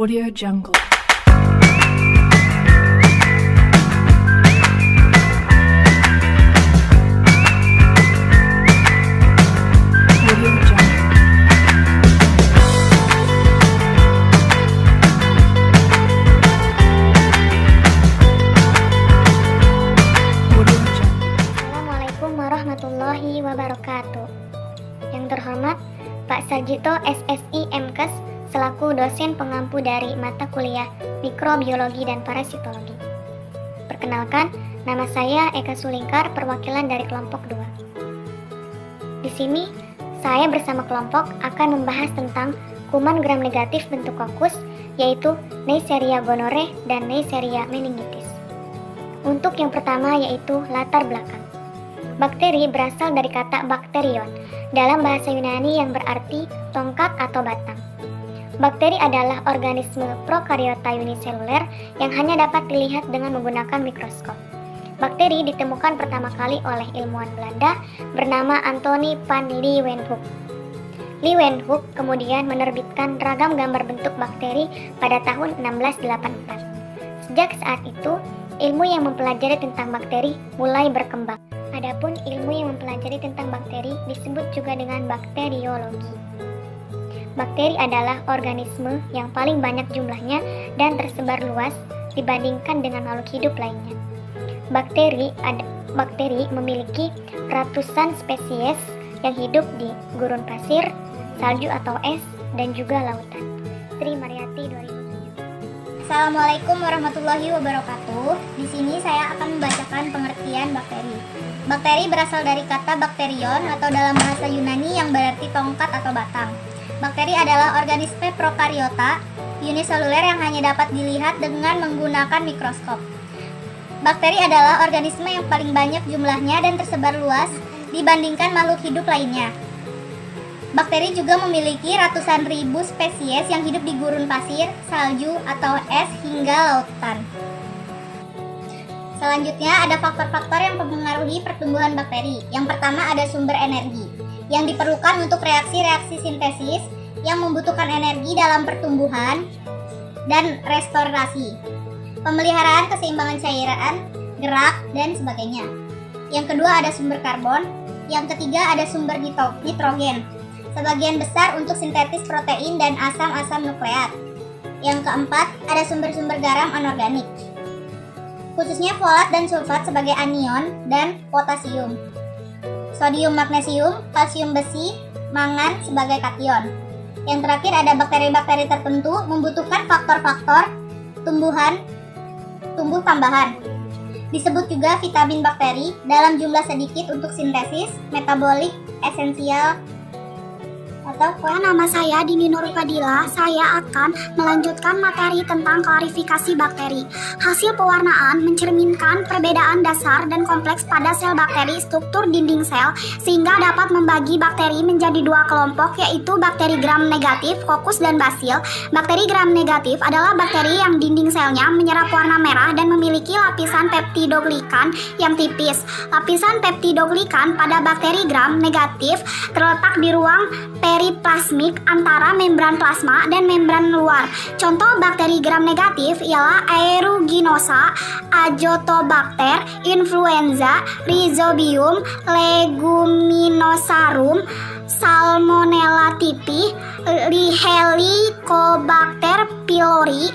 Audio Jungle. Audio Jungle. Audio Jungle. Assalamualaikum warahmatullahi wabarakatuh. Yang terhormat Pak Sarjito SSI MKes selaku dosen pengampu dari mata kuliah Mikrobiologi dan Parasitologi. Perkenalkan, nama saya Eka Sulingkar, perwakilan dari kelompok 2. Di sini, saya bersama kelompok akan membahas tentang kuman gram negatif bentuk kokus, yaitu Neisseria gonorrhoeae dan Neisseria meningitis. Untuk yang pertama yaitu latar belakang. Bakteri berasal dari kata bakterion dalam bahasa Yunani yang berarti tongkat atau batang. Bakteri adalah organisme prokariota uniseluler yang hanya dapat dilihat dengan menggunakan mikroskop. Bakteri ditemukan pertama kali oleh ilmuwan Belanda bernama Anthony van Leeuwenhoek. Leeuwenhoek kemudian menerbitkan ragam gambar bentuk bakteri pada tahun 1684. Sejak saat itu, ilmu yang mempelajari tentang bakteri mulai berkembang. Adapun ilmu yang mempelajari tentang bakteri disebut juga dengan bakteriologi. Bakteri adalah organisme yang paling banyak jumlahnya dan tersebar luas dibandingkan dengan makhluk hidup lainnya. Bakteri memiliki ratusan spesies yang hidup di gurun pasir, salju atau es, dan juga lautan. Sri Mariati 2007. Assalamualaikum warahmatullahi wabarakatuh. Di sini saya akan membacakan pengertian bakteri. Bakteri berasal dari kata bakterion atau dalam bahasa Yunani yang berarti tongkat atau batang. Bakteri adalah organisme prokariota uniseluler yang hanya dapat dilihat dengan menggunakan mikroskop. Bakteri adalah organisme yang paling banyak jumlahnya dan tersebar luas dibandingkan makhluk hidup lainnya. Bakteri juga memiliki ratusan ribu spesies yang hidup di gurun pasir, salju, atau es hingga lautan. Selanjutnya ada faktor-faktor yang mempengaruhi pertumbuhan bakteri. Yang pertama ada sumber energi yang diperlukan untuk reaksi-reaksi sintesis yang membutuhkan energi dalam pertumbuhan dan restorasi, pemeliharaan keseimbangan cairan, gerak, dan sebagainya. Yang kedua ada sumber karbon. Yang ketiga ada sumber nitrogen, sebagian besar untuk sintetis protein dan asam-asam nukleat. Yang keempat ada sumber-sumber garam anorganik, khususnya folat dan sulfat sebagai anion dan potasium, sodium magnesium, kalsium besi, mangan sebagai kation. Yang terakhir ada bakteri-bakteri tertentu membutuhkan faktor-faktor tumbuh tambahan. Disebut juga vitamin bakteri dalam jumlah sedikit untuk sintesis, metabolik, esensial, atau Nama saya Dini Nur Fadila. Saya akan melanjutkan materi tentang klarifikasi bakteri. Hasil pewarnaan mencerminkan perbedaan dasar dan kompleks pada sel bakteri struktur dinding sel sehingga dapat membagi bakteri menjadi dua kelompok, yaitu bakteri gram negatif, kokus dan basil. Bakteri gram negatif adalah bakteri yang dinding selnya menyerap warna merah dan memiliki lapisan peptidoglikan yang tipis. Lapisan peptidoglikan pada bakteri gram negatif terletak di ruang periplasmik antara membran plasma dan membran luar. Contoh bakteri gram negatif ialah Aeruginosa, Azotobacter, Influenza, Rhizobium, Leguminosarum, Salmonella typhi, Helicobacter pylori,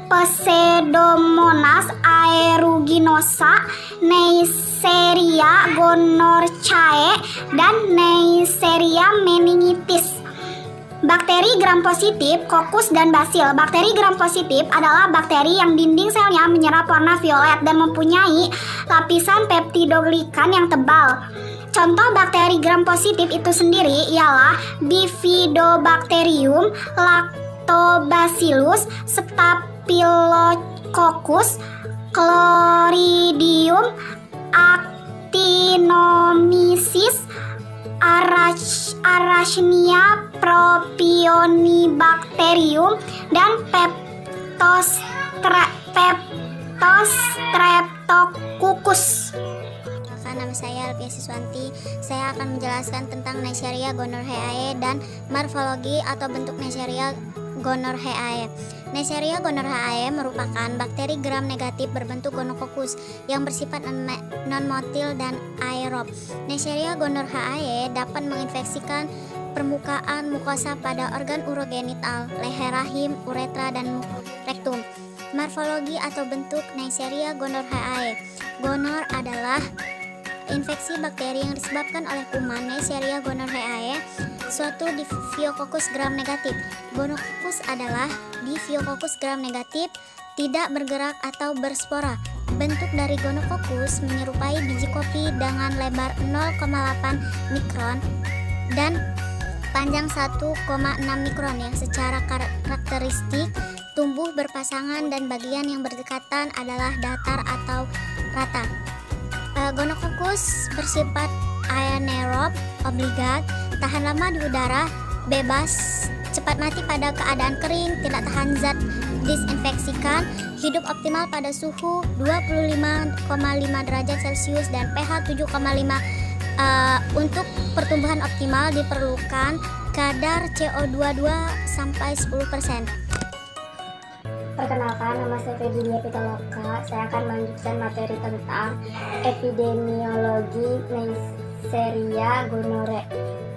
Pseudomonas aeruginosa, Neisseria gonorrhoeae, dan Neisseria meningitis. Bakteri gram positif, kokus dan basil. Bakteri gram positif adalah bakteri yang dinding selnya menyerap warna violet dan mempunyai lapisan peptidoglikan yang tebal. Contoh bakteri gram positif itu sendiri ialah Bifidobacterium, Lactobacillus, Staphylococcus, Chloridium, Actinomyces, Arachnia propionibacterium, dan Peptostreptococcus. Nama saya Alfia Siswanti. Saya akan menjelaskan tentang Neisseria gonorrhoeae dan morfologi atau bentuk Neisseria Gonorrhoeae. Neisseria gonorrhoeae merupakan bakteri gram negatif berbentuk gonococcus yang bersifat non-motil dan aerob. Neisseria gonorrhoeae dapat menginfeksikan permukaan mukosa pada organ urogenital, leher rahim, uretra, dan rektum. Morfologi atau bentuk Neisseria gonorrhoeae. Gonor adalah infeksi bakteri yang disebabkan oleh kuman Neisseria gonorrhoeae, suatu Diphthococcus gram negatif. Gonococcus adalah Diphthococcus gram negatif, tidak bergerak atau berspora. Bentuk dari gonococcus menyerupai biji kopi dengan lebar 0,8 mikron dan panjang 1,6 mikron yang secara karakteristik tumbuh berpasangan dan bagian yang berdekatan adalah datar atau rata. Gonococcus bersifat anaerob obligat, tahan lama di udara, bebas, cepat mati pada keadaan kering, tidak tahan zat disinfeksikan, hidup optimal pada suhu 25,5 derajat Celcius dan pH 7,5. Untuk pertumbuhan optimal diperlukan kadar CO2 sampai 10%. Perkenalkan, nama saya Febilia Pitaloka. Saya akan melanjutkan materi tentang epidemiologi Neisseria gonorrhoeae.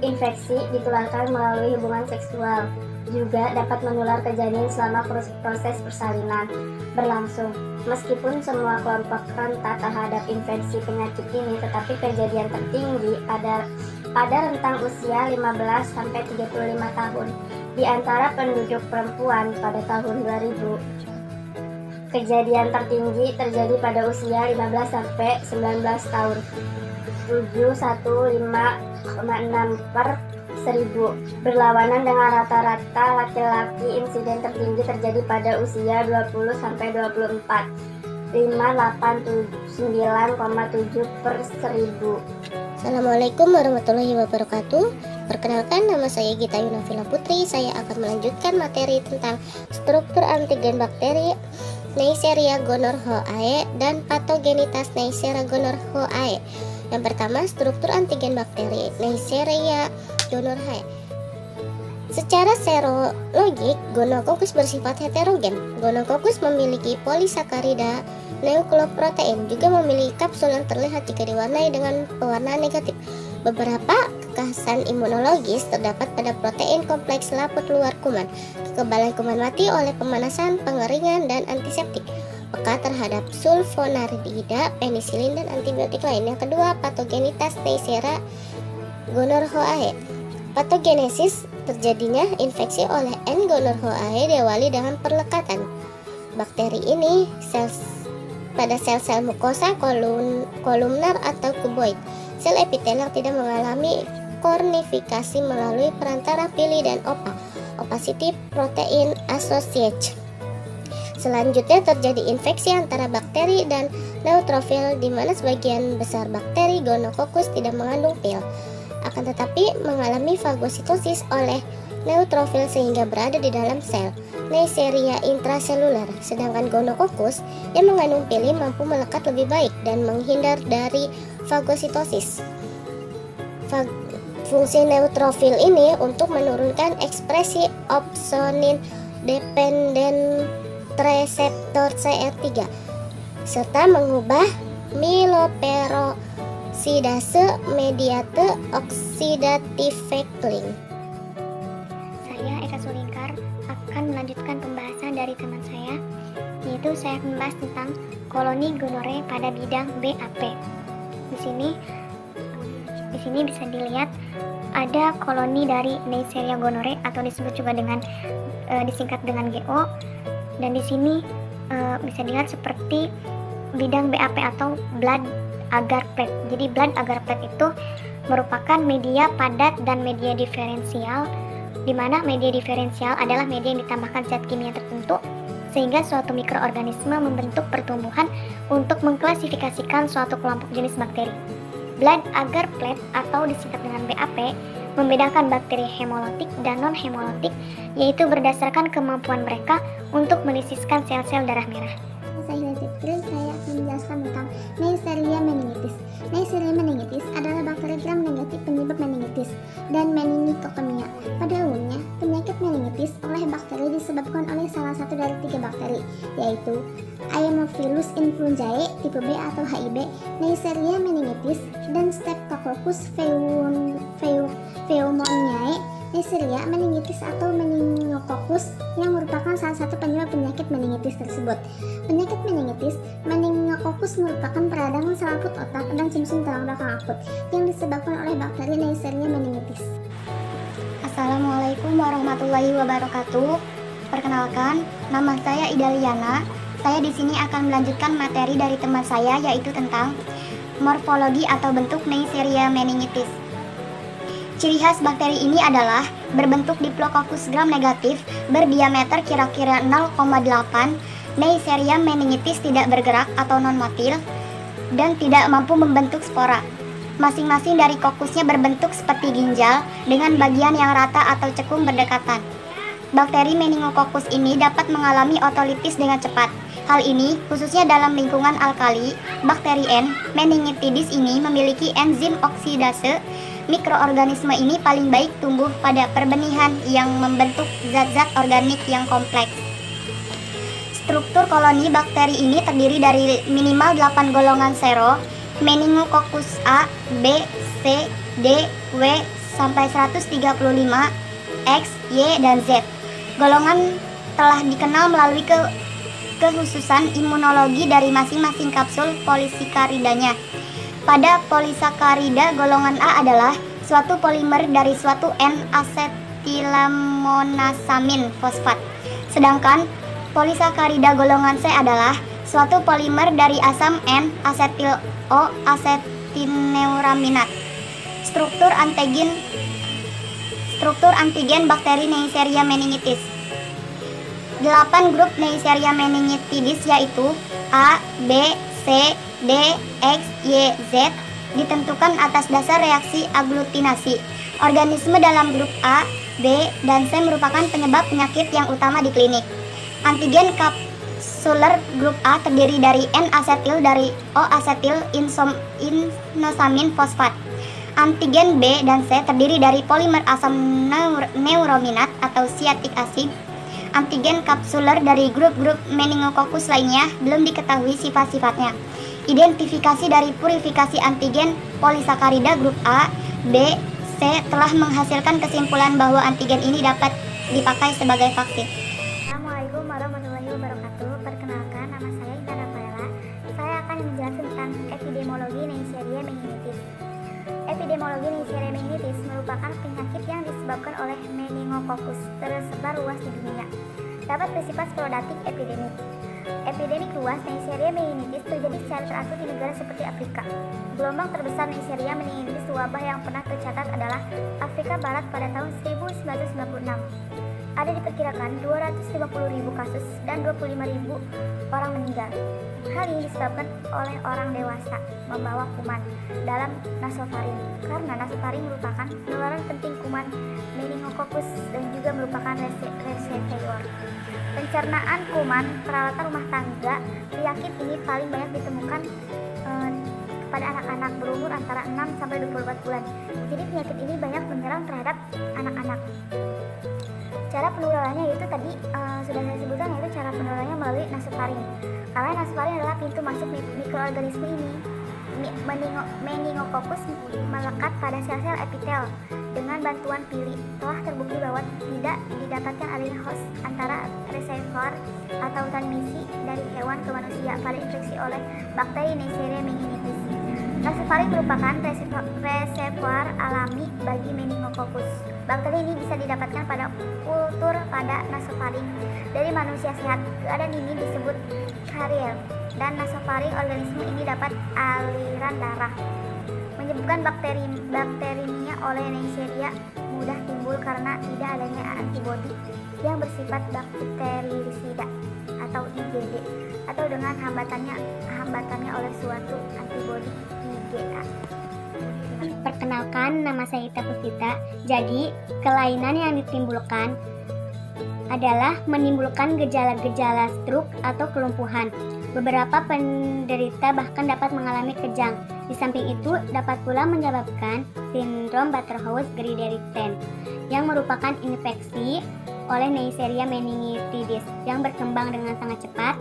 Infeksi ditularkan melalui hubungan seksual, juga dapat menular ke janin selama proses persalinan berlangsung. Meskipun semua kelompok rentan terhadap infeksi penyakit ini, tetapi kejadian tertinggi pada rentang usia 15 sampai 35 tahun di antara penduduk perempuan pada tahun 2000. Kejadian tertinggi terjadi pada usia 15 sampai 19 tahun, 715,6 per 1000. Berlawanan dengan rata-rata laki-laki, insiden tertinggi terjadi pada usia 20 sampai 24, 589,7 per 1000. Assalamualaikum warahmatullahi wabarakatuh. Perkenalkan, nama saya Gita Yunafila Putri. Saya akan melanjutkan materi tentang struktur antigen bakteri Neisseria gonorrhoeae dan patogenitas Neisseria gonorrhoeae. Yang pertama, struktur antigen bakteri Neisseria gonorrhoeae. Secara serologik, gonococcus bersifat heterogen. Gonococcus memiliki polisakarida nukleoprotein, juga memiliki kapsul yang terlihat jika diwarnai dengan pewarnaan negatif. Beberapa kekhasan imunologis terdapat pada protein kompleks laput luar kuman, kekebalan kuman mati oleh pemanasan, pengeringan, dan antiseptik, peka terhadap sulfonardida, penisilin, dan antibiotik lain. Yang kedua, patogenitas Neisseria gonorrhoeae. Patogenesis terjadinya infeksi oleh N. gonorrhoeae diawali dengan perlekatan bakteri ini pada sel-sel mukosa kolumnar atau kuboid. Sel epitel yang tidak mengalami kornifikasi melalui perantara pili dan OPA, opacity protein associate. Selanjutnya terjadi infeksi antara bakteri dan neutrofil, di mana sebagian besar bakteri gonococcus tidak mengandung pil, akan tetapi mengalami fagositosis oleh neutrofil sehingga berada di dalam sel Neisseria intraseluler. Sedangkan gonococcus yang mengandung pili mampu melekat lebih baik dan menghindar dari fagositosis. Fungsi neutrofil ini untuk menurunkan ekspresi opsonin dependent reseptor CR3 serta mengubah myeloperoxidase mediate oxidative cycling. Saya Eka Sulingkar akan melanjutkan pembahasan dari teman saya, yaitu saya akan membahas tentang koloni gonorrhoeae pada bidang BAP. Di sini bisa dilihat ada koloni dari Neisseria gonorrhoeae atau disebut juga dengan disingkat dengan GO, dan di sini bisa dilihat seperti bidang BAP atau blood agar plate. Jadi blood agar plate itu merupakan media padat dan media diferensial, di mana media diferensial adalah media yang ditambahkan zat kimia tertentu sehingga suatu mikroorganisme membentuk pertumbuhan untuk mengklasifikasikan suatu kelompok jenis bakteri. Blood agar plate atau disingkat dengan BAP membedakan bakteri hemolitik dan non-hemolitik, yaitu berdasarkan kemampuan mereka untuk melisiskan sel-sel darah merah. saya Hilal Fitri. Saya akan menjelaskan tentang Neisseria meningitis. Neisseria meningitis adalah bakteri gram negatif penyebab meningitis dan meningokokemia. Pada umumnya, penyakit meningitis oleh bakteri disebabkan oleh salah satu dari 3 bakteri, yaitu Haemophilus influenzae tipe B atau HIB, Neisseria meningitis, dan Streptococcus pneumoniae. Neisseria meningitis atau meningokokus yang merupakan salah satu penyebab penyakit meningitis tersebut. Penyakit meningitis meningokokus merupakan peradangan selaput otak dan sumsum tulang belakang akut yang disebabkan oleh bakteri Neisseria meningitis. Assalamualaikum warahmatullahi wabarakatuh. Perkenalkan, nama saya Ida Liana. Saya di sini akan melanjutkan materi dari teman saya, yaitu tentang morfologi atau bentuk Neisseria meningitis. Ciri khas bakteri ini adalah berbentuk Diplococcus gram negatif berdiameter kira-kira 0,8. Neisseria meningitis tidak bergerak atau non-motil dan tidak mampu membentuk spora. Masing-masing dari kokusnya berbentuk seperti ginjal dengan bagian yang rata atau cekung berdekatan. Bakteri meningokokus ini dapat mengalami otolitis dengan cepat. Hal ini khususnya dalam lingkungan alkali. Bakteri N. meningitidis ini memiliki enzim oksidase. Mikroorganisme ini paling baik tumbuh pada perbenihan yang membentuk zat-zat organik yang kompleks. Struktur koloni bakteri ini terdiri dari minimal 8 golongan sero, Meningococcus A, B, C, D, W, sampai 135, X, Y, dan Z. Golongan telah dikenal melalui kekhususan imunologi dari masing-masing kapsul polisacharidanya. Pada polisakarida, golongan A adalah suatu polimer dari suatu N-asetilamonasamin fosfat. Sedangkan polisakarida golongan C adalah suatu polimer dari asam N-asetil-O-asetineuraminat. Struktur antigen bakteri Neisseria meningitis. 8 grup Neisseria meningitidis yaitu A, B, C, D, X, Y, Z ditentukan atas dasar reaksi aglutinasi. Organisme dalam grup A, B, dan C merupakan penyebab penyakit yang utama di klinik. Antigen kapsuler grup A terdiri dari N-asetil dari O-asetil inosamin fosfat. Antigen B dan C terdiri dari polimer asam neurominat atau siatik asid. Antigen kapsuler dari grup-grup meningokokus lainnya belum diketahui sifat-sifatnya. Identifikasi dari purifikasi antigen polisakarida grup A, B, C telah menghasilkan kesimpulan bahwa antigen ini dapat dipakai sebagai vaksin. Assalamualaikum warahmatullahi wabarakatuh. Perkenalkan, nama saya Intan Rafaela. Saya akan menjelaskan tentang epidemiologi Neisseria meningitis. Epidemiologi Neisseria meningitis merupakan penyakit yang disebabkan oleh meningokokus tersebar luas di dunia. Dapat bersifat sporadik epidemik. Epidemik luas Neisseria meningitis terjadi secara teratur di negara seperti Afrika. Gelombang terbesar Neisseria meningitis wabah yang pernah tercatat adalah Afrika Barat pada tahun 1996. Ada diperkirakan 250.000 kasus dan 25.000 orang meninggal. Hal ini disebabkan oleh orang dewasa membawa kuman dalam nasofaring, karena nasofaring merupakan penularan penting kuman meningokokus dan juga merupakan reservoir pencernaan kuman peralatan rumah tangga. Penyakit ini paling banyak ditemukan pada anak-anak berumur antara 6 sampai 24 bulan. Jadi penyakit ini banyak menyerang terhadap anak-anak. Cara penularannya yaitu tadi sudah saya sebutkan, yaitu cara penularannya melalui nasofaring. Karena nasofaring adalah pintu masuk mikroorganisme ini. Meningokokus melekat pada sel-sel epitel dengan bantuan pili. Telah terbukti bahwa tidak didapatkan adanya host antara reservoir atau transmisi dari hewan ke manusia pada infeksi oleh bakteri Neisseria meningitis. Nasofaring merupakan reservoir alami bagi meningokokus. Bakteri ini bisa didapatkan pada kultur pada nasofaring dari manusia sehat. Keadaan ini disebut karier, dan nasofaring organisme ini dapat aliran darah. Menyebabkan bakterinya oleh Neisseria mudah timbul karena tidak adanya antibodi yang bersifat bakterisida atau IgG, atau dengan hambatannya oleh suatu antibodi IgA. Perkenalkan, nama saya Ita Puspita. Jadi, kelainan yang ditimbulkan adalah menimbulkan gejala-gejala stroke atau kelumpuhan. Beberapa penderita bahkan dapat mengalami kejang. Di samping itu, dapat pula menyebabkan sindrom Waterhouse-Griderichsen yang merupakan infeksi oleh Neisseria meningitidis yang berkembang dengan sangat cepat.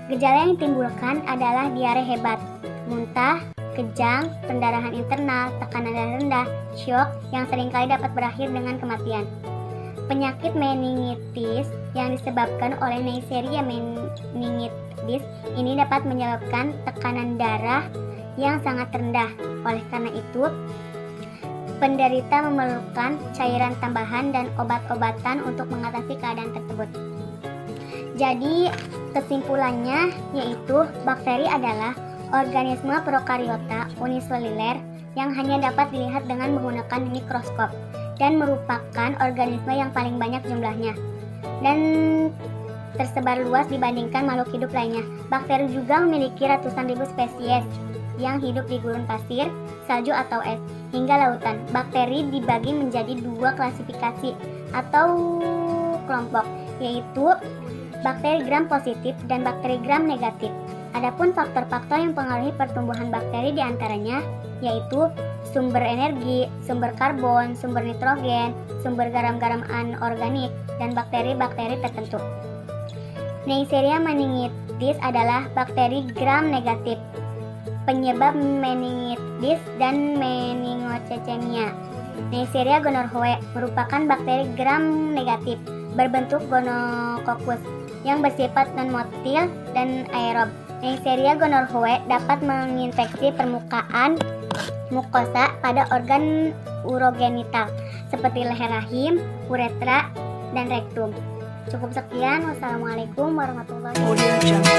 Gejala yang ditimbulkan adalah diare hebat, muntah, kejang, pendarahan internal, tekanan darah rendah, syok yang seringkali dapat berakhir dengan kematian. Penyakit meningitis yang disebabkan oleh Neisseria meningitidis ini dapat menyebabkan tekanan darah yang sangat rendah. Oleh karena itu, penderita memerlukan cairan tambahan dan obat-obatan untuk mengatasi keadaan tersebut. Jadi, kesimpulannya yaitu bakteri adalah organisme prokariota uniseluler yang hanya dapat dilihat dengan menggunakan mikroskop dan merupakan organisme yang paling banyak jumlahnya dan tersebar luas dibandingkan makhluk hidup lainnya. Bakteri juga memiliki ratusan ribu spesies yang hidup di gurun pasir, salju atau es, hingga lautan. Bakteri dibagi menjadi dua klasifikasi atau kelompok, yaitu bakteri gram positif dan bakteri gram negatif. Adapun faktor-faktor yang mempengaruhi pertumbuhan bakteri diantaranya yaitu sumber energi, sumber karbon, sumber nitrogen, sumber garam-garam anorganik, dan bakteri-bakteri tertentu. Neisseria meningitidis adalah bakteri gram negatif, penyebab meningitis dan meningocecemia. Neisseria gonorrhoeae merupakan bakteri gram negatif, berbentuk gonococcus, yang bersifat non-motil dan aerob. Neisseria gonorrhoeae dapat menginfeksi permukaan mukosa pada organ urogenital seperti leher rahim, uretra, dan rektum. Cukup sekian. Wassalamualaikum warahmatullahi wabarakatuh. Audio Jungle.